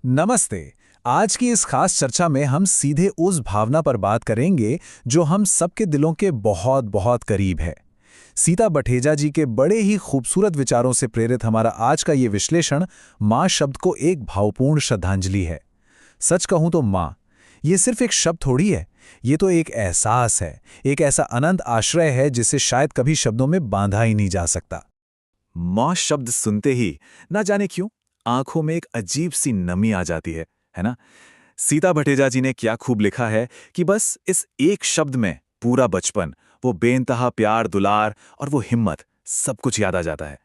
नमस्ते। आज की इस खास चर्चा में हम सीधे उस भावना पर बात करेंगे जो हम सबके दिलों के बहुत बहुत करीब है। सीता बठेजा जी के बड़े ही खूबसूरत विचारों से प्रेरित हमारा आज का ये विश्लेषण माँ शब्द को एक भावपूर्ण श्रद्धांजलि है। सच कहूं तो माँ, ये सिर्फ एक शब्द थोड़ी है, ये तो एक एहसास है, एक ऐसा अनंत आश्रय है जिसे शायद कभी शब्दों में बांधा ही नहीं जा सकता। माँ शब्द सुनते ही ना जाने क्यों आंखों में एक अजीब सी नमी आ जाती है ना। सीता भटेजा जी ने क्या खूब लिखा है कि बस इस एक शब्द में पूरा बचपन, वो बेइंतहा प्यार दुलार और वो हिम्मत, सब कुछ याद आ जाता है।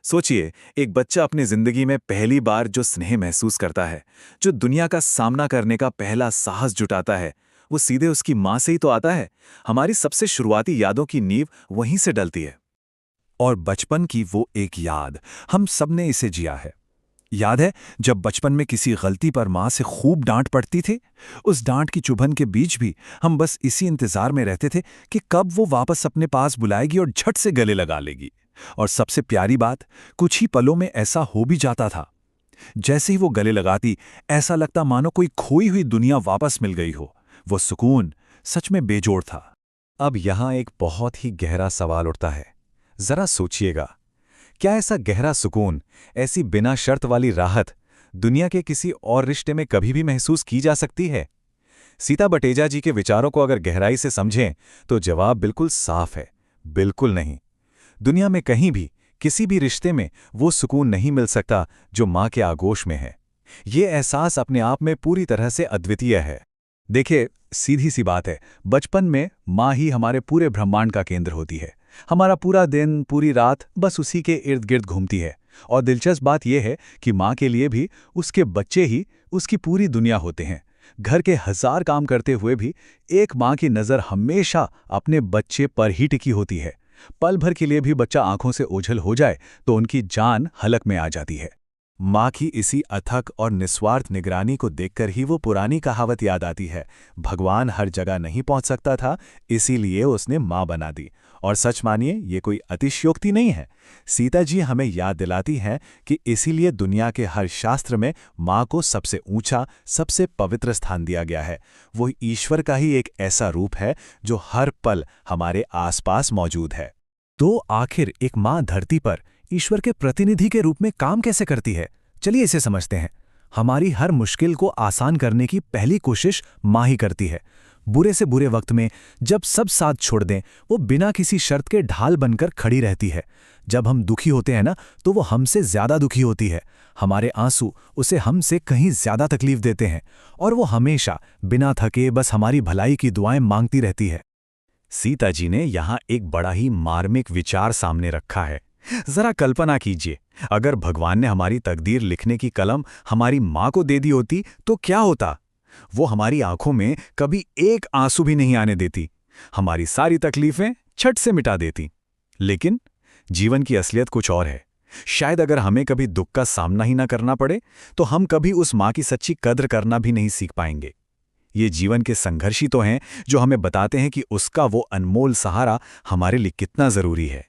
सोचिए, एक बच्चा अपनी जिंदगी में पहली बार जो स्नेह महसूस करता है, जो दुनिया का सामना करने का पहला साहस जुटाता है, वो सीधे उसकी माँ से ही तो आता है। हमारी सबसे शुरुआती यादों की नींव वहीं से डलती है। और बचपन की वो एक याद, हम सबने इसे जिया है। याद है जब बचपन में किसी गलती पर माँ से खूब डांट पड़ती थी। उस डांट की चुभन के बीच भी हम बस इसी इंतजार में रहते थे कि कब वो वापस अपने पास बुलाएगी और झट से गले लगा लेगी। और सबसे प्यारी बात, कुछ ही पलों में ऐसा हो भी जाता था। जैसे ही वो गले लगाती, ऐसा लगता मानो कोई खोई हुई दुनिया वापस मिल गई हो। वो सुकून सच में बेजोड़ था। अब यहाँ एक बहुत ही गहरा सवाल उठता है। जरा सोचिएगा, क्या ऐसा गहरा सुकून, ऐसी बिना शर्त वाली राहत दुनिया के किसी और रिश्ते में कभी भी महसूस की जा सकती है? सीता बटेजा जी के विचारों को अगर गहराई से समझें तो जवाब बिल्कुल साफ है, बिल्कुल नहीं। दुनिया में कहीं भी, किसी भी रिश्ते में वो सुकून नहीं मिल सकता जो माँ के आगोश में है। ये एहसास अपने आप में पूरी तरह से अद्वितीय है। देखिए, सीधी सी बात है, बचपन में माँ ही हमारे पूरे ब्रह्मांड का केंद्र होती है। हमारा पूरा दिन, पूरी रात बस उसी के इर्द गिर्द घूमती है। और दिलचस्प बात यह है कि माँ के लिए भी उसके बच्चे ही उसकी पूरी दुनिया होते हैं। घर के हजार काम करते हुए भी एक माँ की नज़र हमेशा अपने बच्चे पर ही टिकी होती है। पल भर के लिए भी बच्चा आंखों से ओझल हो जाए तो उनकी जान हलक में आ जाती है। माँ की इसी अथक और निस्वार्थ निगरानी को देखकर ही वो पुरानी कहावत याद आती है, भगवान हर जगह नहीं पहुंच सकता था, इसीलिए उसने माँ बना दी। और सच मानिए, ये कोई अतिशयोक्ति नहीं है। सीता जी हमें याद दिलाती हैं कि इसीलिए दुनिया के हर शास्त्र में माँ को सबसे ऊंचा, सबसे पवित्र स्थान दिया गया है। वो ईश्वर का ही एक ऐसा रूप है जो हर पल हमारे आसपास मौजूद है। तो आखिर एक माँ धरती पर ईश्वर के प्रतिनिधि के रूप में काम कैसे करती है? चलिए इसे समझते हैं। हमारी हर मुश्किल को आसान करने की पहली कोशिश माँ ही करती है। बुरे से बुरे वक्त में जब सब साथ छोड़ दें, वो बिना किसी शर्त के ढाल बनकर खड़ी रहती है। जब हम दुखी होते हैं ना, तो वो हमसे ज्यादा दुखी होती है। हमारे आंसू उसे हमसे कहीं ज्यादा तकलीफ देते हैं और वो हमेशा बिना थके बस हमारी भलाई की दुआएं मांगती रहती है। सीता जी ने यहाँ एक बड़ा ही मार्मिक विचार सामने रखा है। जरा कल्पना कीजिए, अगर भगवान ने हमारी तकदीर लिखने की कलम हमारी माँ को दे दी होती तो क्या होता? वो हमारी आंखों में कभी एक आंसू भी नहीं आने देती, हमारी सारी तकलीफें छट से मिटा देती। लेकिन जीवन की असलियत कुछ और है। शायद अगर हमें कभी दुख का सामना ही ना करना पड़े तो हम कभी उस माँ की सच्ची कद्र करना भी नहीं सीख पाएंगे। ये जीवन के संघर्ष ही तो हैं जो हमें बताते हैं कि उसका वो अनमोल सहारा हमारे लिए कितना जरूरी है।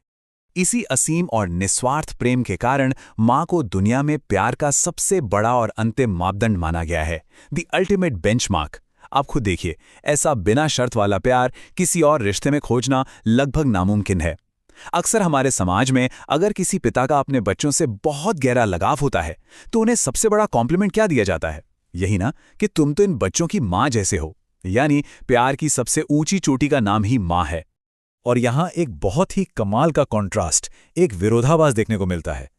इसी असीम और निस्वार्थ प्रेम के कारण माँ को दुनिया में प्यार का सबसे बड़ा और अंतिम मापदंड माना गया है, द अल्टीमेट बेंचमार्क। आप खुद देखिए, ऐसा बिना शर्त वाला प्यार किसी और रिश्ते में खोजना लगभग नामुमकिन है। अक्सर हमारे समाज में अगर किसी पिता का अपने बच्चों से बहुत गहरा लगाव होता है तो उन्हें सबसे बड़ा कॉम्प्लीमेंट क्या दिया जाता है? यही ना, कि तुम तो इन बच्चों की माँ जैसे हो। यानी प्यार की सबसे ऊंची चोटी का नाम ही माँ है। और यहां एक बहुत ही कमाल का कॉन्ट्रास्ट, एक विरोधाभास देखने को मिलता है।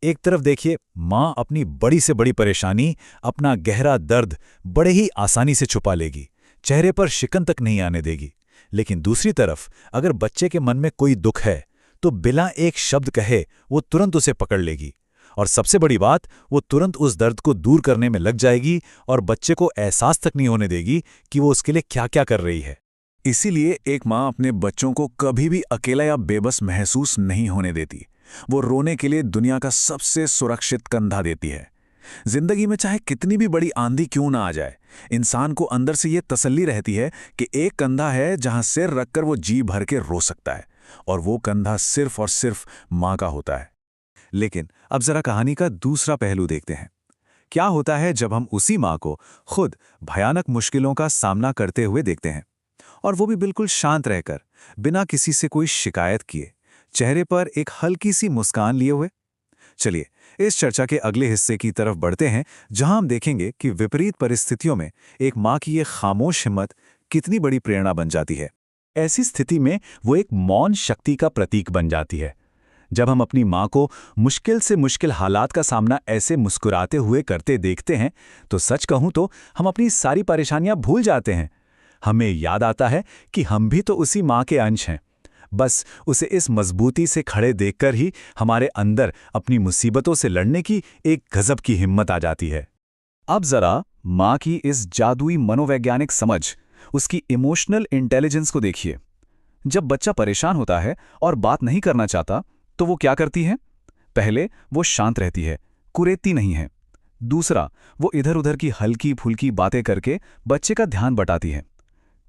एक तरफ देखिए, माँ अपनी बड़ी से बड़ी परेशानी, अपना गहरा दर्द बड़े ही आसानी से छुपा लेगी, चेहरे पर शिकन तक नहीं आने देगी। लेकिन दूसरी तरफ अगर बच्चे के मन में कोई दुख है तो बिना एक शब्द कहे वो तुरंत उसे पकड़ लेगी। और सबसे बड़ी बात, वो तुरंत उस दर्द को दूर करने में लग जाएगी और बच्चे को एहसास तक नहीं होने देगी कि वो उसके लिए क्या क्या कर रही है। इसीलिए एक माँ अपने बच्चों को कभी भी अकेला या बेबस महसूस नहीं होने देती। वो रोने के लिए दुनिया का सबसे सुरक्षित कंधा देती है। जिंदगी में चाहे कितनी भी बड़ी आंधी क्यों ना आ जाए, इंसान को अंदर से ये तसल्ली रहती है कि एक कंधा है जहां सिर रखकर वो जी भर के रो सकता है, और वो कंधा सिर्फ और सिर्फ माँ का होता है। लेकिन अब जरा कहानी का दूसरा पहलू देखते हैं। क्या होता है जब हम उसी माँ को खुद भयानक मुश्किलों का सामना करते हुए देखते हैं, और वो भी बिल्कुल शांत रहकर, बिना किसी से कोई शिकायत किए, चेहरे पर एक हल्की सी मुस्कान लिए हुए। चलिए इस चर्चा के अगले हिस्से की तरफ बढ़ते हैं, जहां हम देखेंगे कि विपरीत परिस्थितियों में एक माँ की ये खामोश हिम्मत कितनी बड़ी प्रेरणा बन जाती है। ऐसी स्थिति में वो एक मौन शक्ति का प्रतीक बन जाती है। जब हम अपनी माँ को मुश्किल से मुश्किल हालात का सामना ऐसे मुस्कुराते हुए करते देखते हैं, तो सच कहूँ तो हम अपनी सारी परेशानियां भूल जाते हैं। हमें याद आता है कि हम भी तो उसी माँ के अंश हैं। बस उसे इस मजबूती से खड़े देखकर ही हमारे अंदर अपनी मुसीबतों से लड़ने की एक गजब की हिम्मत आ जाती है। अब जरा माँ की इस जादुई मनोवैज्ञानिक समझ, उसकी इमोशनल इंटेलिजेंस को देखिए। जब बच्चा परेशान होता है और बात नहीं करना चाहता, तो वो क्या करती है? पहले वो शांत रहती है, कुरेदती नहीं है। दूसरा, वो इधर उधर की हल्की फुल्की बातें करके बच्चे का ध्यान बटाती है।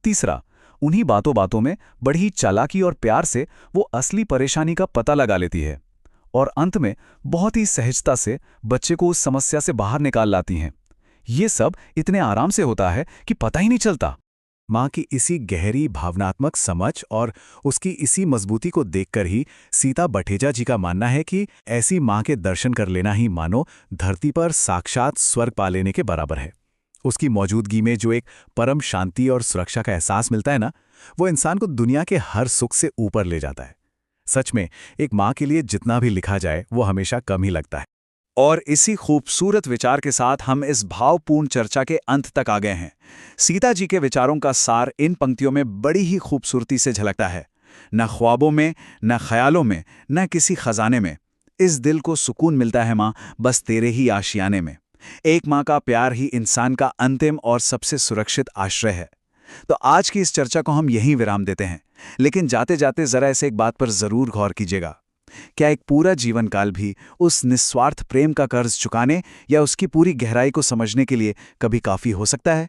तीसरा, उन्हीं बातों बातों में बड़ी चालाकी और प्यार से वो असली परेशानी का पता लगा लेती है। और अंत में बहुत ही सहजता से बच्चे को उस समस्या से बाहर निकाल लाती हैं। ये सब इतने आराम से होता है कि पता ही नहीं चलता। माँ की इसी गहरी भावनात्मक समझ और उसकी इसी मजबूती को देखकर ही सीता बठेजा जी का मानना है कि ऐसी माँ के दर्शन कर लेना ही मानो धरती पर साक्षात स्वर्ग पा लेने के बराबर है। उसकी मौजूदगी में जो एक परम शांति और सुरक्षा का एहसास मिलता है ना, वो इंसान को दुनिया के हर सुख से ऊपर ले जाता है। सच में एक माँ के लिए जितना भी लिखा जाए वो हमेशा कम ही लगता है। और इसी खूबसूरत विचार के साथ हम इस भावपूर्ण चर्चा के अंत तक आ गए हैं। सीता जी के विचारों का सार इन पंक्तियों में बड़ी ही खूबसूरती से झलकता है। न ख्वाबों में, न ख्यालों में, न किसी खजाने में। इस दिल को सुकून मिलता है माँ, बस तेरे ही आशियाने में। एक माँ का प्यार ही इंसान का अंतिम और सबसे सुरक्षित आश्रय है। तो आज की इस चर्चा को हम यहीं विराम देते हैं, लेकिन जाते जाते जरा ऐसे एक बात पर जरूर गौर कीजिएगा। क्या एक पूरा जीवन काल भी उस निस्वार्थ प्रेम का कर्ज चुकाने या उसकी पूरी गहराई को समझने के लिए कभी काफी हो सकता है?